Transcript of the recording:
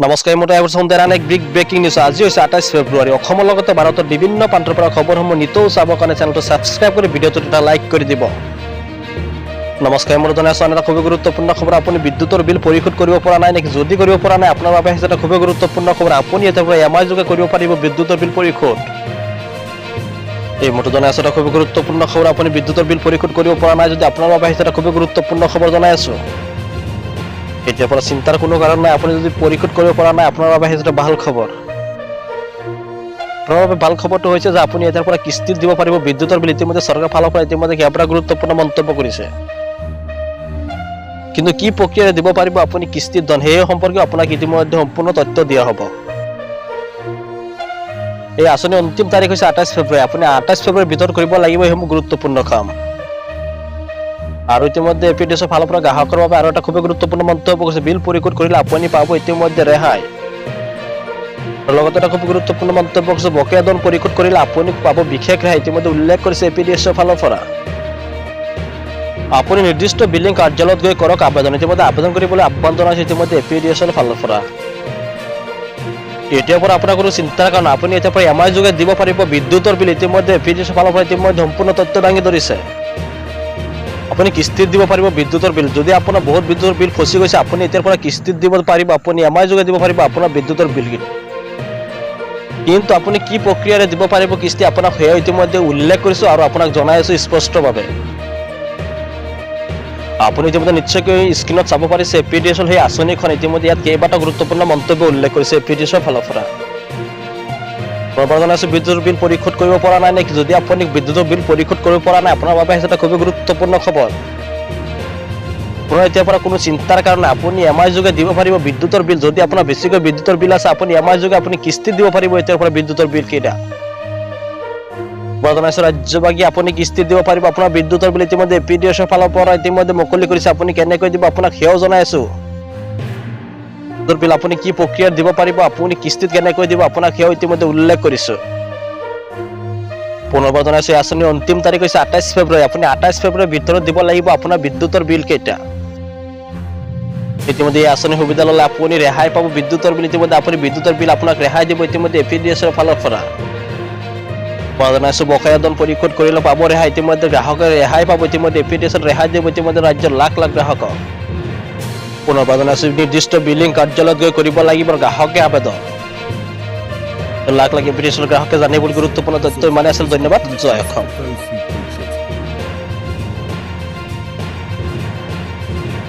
নমস্কাৰ মোৰ এবাৰ এক বিগ ব্ৰেকিং নিউজ আজি হৈছে 28 ফেব্ৰুৱাৰী অসমৰ লগতে ভাৰতৰ বিভিন্ন প্ৰান্তৰ পৰা খবৰসমূহ নিতৌ চাবৰ কাৰণে চেনেলটো ছাবস্ক্ৰাইব কৰি ভিডিঅ'টো এটা লাইক কৰি দিব। নমস্কাৰ মোৰ জনাইছো এটা খুব গুৰুত্বপূৰ্ণ খবৰ আপুনি বিদ্যুতৰ বিল পৰিশোধ কৰিব পৰা নাই নেকি যদি কৰিব পৰা নাই আপোনাৰ বাবে এটা খুব গুৰুত্বপূৰ্ণ খবৰ আপুনি এতিয়াৰ পৰা এমাই যোগে কৰিব পাৰিব বিদ্যুতৰ বিল পৰিশোধ। এই মুহূৰ্তত জনাইছো এটা খুব গুৰুত্বপূৰ্ণ খবৰ আপুনি বিদ্যুতৰ বিল পৰিশোধ কৰিব পৰা নাই যদি আপোনাৰ বাবে এটা খুব গুৰুত্বপূৰ্ণ খবৰ জনাই আছো। এতিয়াৰ পৰা চিন্তাৰ কোনো কাৰণ নাই আপুনি যদি পৰিশোধ কৰিব পৰা নাই আপোনাৰ বাবে এটা ভাল খবৰ। আপোনাৰ বাবে ভাল খবৰটো হৈছে যে আপুনি এতিয়াৰ পৰা কিস্তিত দিব পাৰিব বিদ্যুতৰ বিল ইতিমধ্যে চৰকাৰৰ ফালৰ পৰা ইতিমধ্যে এটা গুৰুত্বপূৰ্ণ মন্তব্য কৰিছে। কিন্তু কি প্ৰক্ৰিয়াৰে দিব পাৰিব আপুনি কিস্তিৰ ধন সেই সম্পৰ্কে আপোনাক ইতিমধ্যে সম্পূৰ্ণ তথ্য দিয়া হ'ব। এই আঁচনিৰ অন্তিম তাৰিখ হৈছে 28 ফেব্ৰুৱাৰী আপুনি 28 ফেব্ৰুৱাৰীৰ ভিতৰত কৰিব লাগিব এইসমূহ গুৰুত্বপূৰ্ণ কাম। আৰু ইতিমধ্যে এপিডিএছৰ ফালৰ পৰা গ্ৰাহকৰ বাবে আৰু এটা খুব গুৰুত্বপূৰ্ণ মন্তব্য কৰিছে বিল পৰিশোধ কৰিলে আপুনি পাব ইতিমধ্যে ৰেহাই। লগতে এটা খুব গুৰুত্বপূৰ্ণ মন্তব্য কৰিছে বকেয়া ধন পৰিশোধ কৰিলে আপুনি পাব বিশেষ ৰেহাই ইতিমধ্যে উল্লেখ কৰিছে এপিডিএছৰ ফালৰ পৰা। আপুনি নিৰ্দিষ্ট বিলিং কাৰ্যালয়ত গৈ কৰক আবেদন ইতিমধ্যে আবেদন কৰিবলৈ আহ্বান জনাইছে ইতিমধ্যে এপিডিএছৰ ফালৰ পৰা। এতিয়াৰ পৰা আপোনাৰ কোনো চিন্তাৰ কাৰণ আপুনি এতিয়াৰ পৰা এমাই যোগে দিব পাৰিব বিদ্যুতৰ বিল ইতিমধ্যে এপিডিএছৰ ফালৰ পৰা ইতিমধ্যে সম্পূৰ্ণ তথ্য দাঙি ধৰিছে। আপুনি কিস্তিত দিব পাৰিব বিদ্যুতৰ বিল যদি আপোনাৰ বহুত বিদ্যুতৰ বিল ফচি গৈছে আপুনি এতিয়াৰ পৰা কিস্তিত দিব পাৰিব আপুনি এমাই যোগে দিব পাৰিব আপোনাৰ বিদ্যুতৰ বিল। কিন্তু আপুনি কি প্ৰক্ৰিয়াৰে দিব পাৰিব কিস্তি আপোনাক সেয়া ইতিমধ্যে উল্লেখ কৰিছো আৰু আপোনাক জনাই আছো স্পষ্টভাৱে। আপুনি ইতিমধ্যে নিশ্চয়কৈ স্ক্ৰীণত চাব পাৰিছে এপিডিএছৰ সেই আঁচনিখন ইতিমধ্যে ইয়াত কেইবাটাও গুৰুত্বপূৰ্ণ মন্তব্য উল্লেখ কৰিছে এপিডিএছৰ ফালৰ পৰা। জনাইছো বিদ্যুতৰ বিল পৰিশোধ কৰিব পৰা নাই নেকি যদি আপুনি বিদ্যুতৰ বিল পৰিশোধ কৰিব পৰা নাই আপোনাৰ বাবে এটা খুব গুৰুত্বপূৰ্ণ খবৰ। আপোনাৰ এতিয়াৰ পৰা কোনো চিন্তাৰ কাৰণে আপুনি এমাই যোগে দিব পাৰিব বিদ্যুতৰ বিল যদি আপোনাৰ বেছিকৈ বিদ্যুতৰ বিল আছে আপুনি এমাই যোগে আপুনি কিস্তিত দিব পাৰিব এতিয়াৰ পৰা বিদ্যুতৰ বিল কেইটা। জনাইছো ৰাজ্যবাসী আপুনি কিস্তিত দিব পাৰিব আপোনাৰ বিদ্যুতৰ বিল ইতিমধ্যে এপিডিএছৰ ফালৰ পৰা ইতিমধ্যে মুকলি কৰিছে আপুনি কেনেকৈ দিব আপোনাক সেয়াও জনাই আছো। বিল আপুনি কি প্ৰক্ৰিয়াত দিব পাৰিব আপুনি কিস্তিত কেনেকৈ দিব আপোনাক সেয়াও ইতিমধ্যে উল্লেখ কৰিছো। পুনৰবাৰ জনাইছো আঁচনিৰ অন্তিম তাৰিখ হৈছে 28 ফেব্ৰুৱাৰী আপুনি 28 ফেব্ৰুৱাৰীৰ ভিতৰত দিব লাগিব আপোনাৰ বিদ্যুতৰ বিল কেইটা। ইতিমধ্যে এই আঁচনিৰ সুবিধা ল'লে আপুনি ৰেহাই পাব বিদ্যুতৰ বিল ইতিমধ্যে আপুনি বিদ্যুতৰ বিল আপোনাক ৰেহাই দিব ইতিমধ্যে এপিডিএছৰ ফালৰ পৰা। জনাইছো বকেয়া ধন পৰিশোধ কৰিলে পাব ৰেহাই ইতিমধ্যে গ্ৰাহকে ৰেহাই পাব ইতিমধ্যে এপিডিএছৰ ৰেহাই দিব ইতিমধ্যে ৰাজ্যৰ লাখ লাখ গ্ৰাহকক। পুনৰবাৰ জনাইছো নিৰ্দিষ্ট বিলিং কাৰ্যালয়ত গৈ কৰিব লাগিব গ্ৰাহকে আবেদন। লাখ লাখ এপিডিএছৰ গ্ৰাহকে জানিবলৈ গুৰুত্বপূৰ্ণ তথ্য মানে আছিল। ধন্যবাদ। জয় অসম।